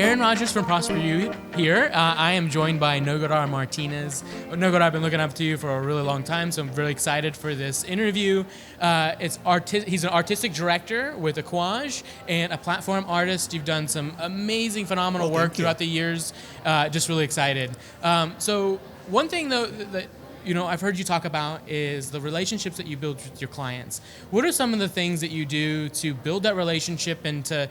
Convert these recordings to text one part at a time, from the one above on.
Aaron Rodgers from Prosper You here. I am joined by Nogodar Martinez. Nogodar, I've been looking up to you for a really long time, so I'm really excited for this interview. He's an artistic director with Aquage and a platform artist. You've done some amazing, phenomenal work throughout the years. Just really excited. So one thing, though, that I've heard you talk about is the relationships that you build with your clients. What are some of the things that you do to build that relationship and to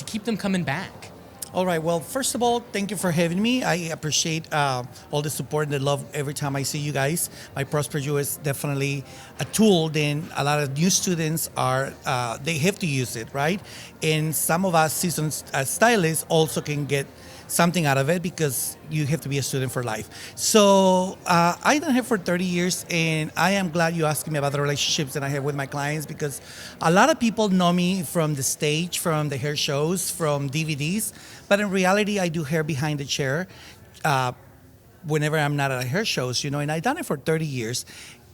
keep them coming back? All right. Well, first of all, thank you for having me. I appreciate all the support and the love every time I see you guys. My Prosper You is definitely a tool. Then a lot of new students they have to use it, right? And some of us seasoned stylists also can get something out of it because you have to be a student for life. So I done here for 30 years, and I am glad you asked me about the relationships that I have with my clients, because a lot of people know me from the stage, from the hair shows, from DVDs, but in reality, I do hair behind the chair whenever I'm not at hair shows, and I've done it for 30 years.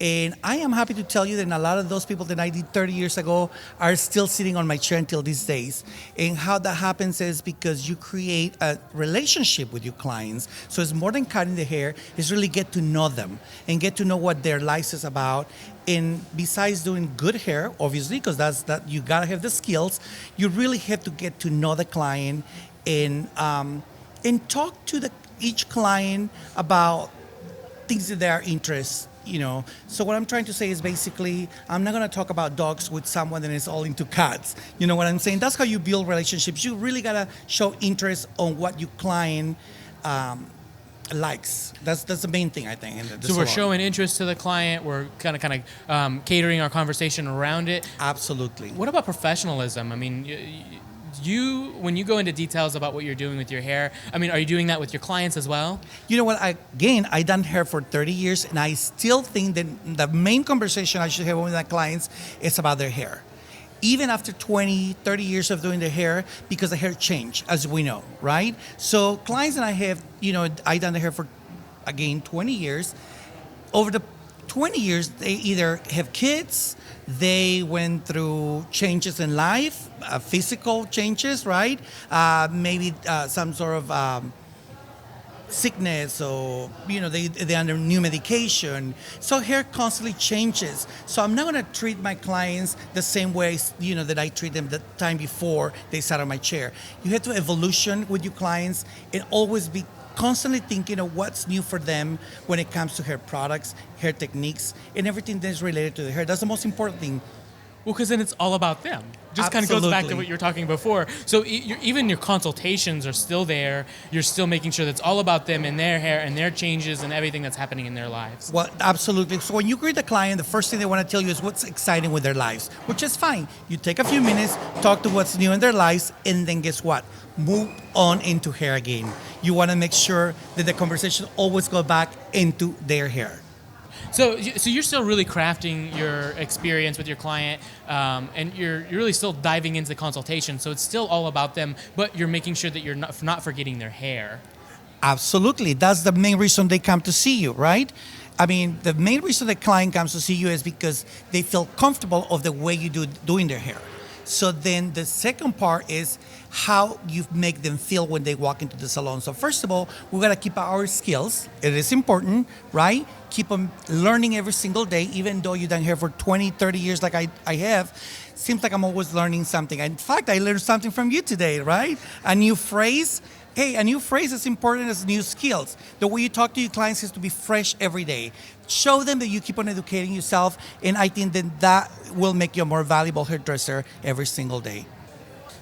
And I am happy to tell you that a lot of those people that I did 30 years ago are still sitting on my chair until these days. And how that happens is because you create a relationship with your clients. So it's more than cutting the hair, it's really get to know them and get to know what their life is about. And besides doing good hair, obviously, because that you gotta have the skills, you really have to get to know the client and talk to each client about things that they are interested. So what I'm trying to say is basically, I'm not going to talk about dogs with someone that is all into cats. You know what I'm saying? That's how you build relationships. You really got to show interest on what your client likes. That's the main thing, I think. So we're showing interest to the client. We're kind of catering our conversation around it. Absolutely. What about professionalism? I mean, when you go into details about what you're doing with your hair, are you doing that with your clients as well? You know what? I done hair for 30 years, and I still think that the main conversation I should have with my clients is about their hair. Even after 20, 30 years of doing their hair, because the hair changed, as we know, right? So clients that I have, I done the hair for, again, 20 years. Over the 20 years, they either have kids, they went through changes in life, physical changes, right? Maybe some sort of sickness, or they're under new medication. So hair constantly changes. So I'm not going to treat my clients the same way that I treat them the time before they sat on my chair. You have to evolution with your clients and always be constantly thinking of what's new for them when it comes to hair products, hair techniques, and everything that's related to the hair. That's the most important thing. Well, because then it's all about them. Just kind of goes back to what you were talking before. So even your consultations are still there. You're still making sure that it's all about them and their hair and their changes and everything that's happening in their lives. Well, absolutely. So when you greet the client, the first thing they want to tell you is what's exciting with their lives, which is fine. You take a few minutes, talk to what's new in their lives, and then guess what? Move on into hair again. You want to make sure that the conversation always goes back into their hair. So you're still really crafting your experience with your client, and you're really still diving into the consultation. So it's still all about them, but you're making sure that you're not forgetting their hair. Absolutely. That's the main reason they come to see you, right? The main reason the client comes to see you is because they feel comfortable of the way you doing their hair. So then the second part is how you make them feel when they walk into the salon. So first of all, we got to keep our skills. It is important, right? Keep them learning every single day, even though you've done hair for 20, 30 years like I have. Seems like I'm always learning something. In fact, I learned something from you today, right? A new phrase. Hey, a new phrase is important as new skills. The way you talk to your clients has to be fresh every day. Show them that you keep on educating yourself, and I think that will make you a more valuable hairdresser every single day.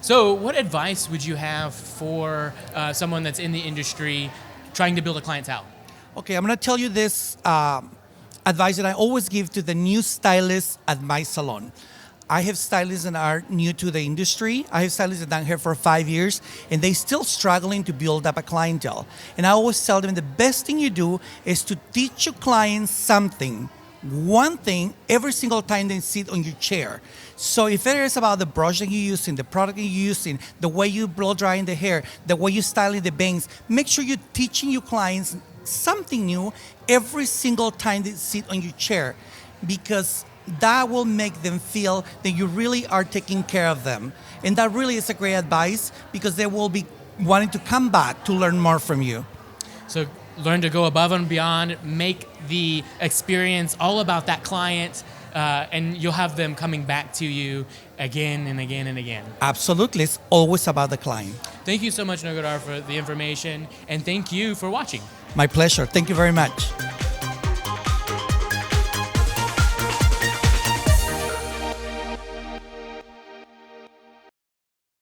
So what advice would you have for someone that's in the industry trying to build a clientele? Okay, I'm going to tell you this advice that I always give to the new stylists at my salon. I have stylists that are new to the industry. I have stylists that have done hair for 5 years, and they're still struggling to build up a clientele. And I always tell them the best thing you do is to teach your clients something, one thing, every single time they sit on your chair. So if it is about the brush that you're using, the product that you're using, the way you blow drying the hair, the way you're styling the bangs, make sure you're teaching your clients something new every single time they sit on your chair, because that will make them feel that you really are taking care of them. And that really is a great advice, because they will be wanting to come back to learn more from you. So learn to go above and beyond, make the experience all about that client, and you'll have them coming back to you again and again and again. Absolutely. It's always about the client. Thank you so much, Nogodar, for the information, and thank you for watching. My pleasure. Thank you very much.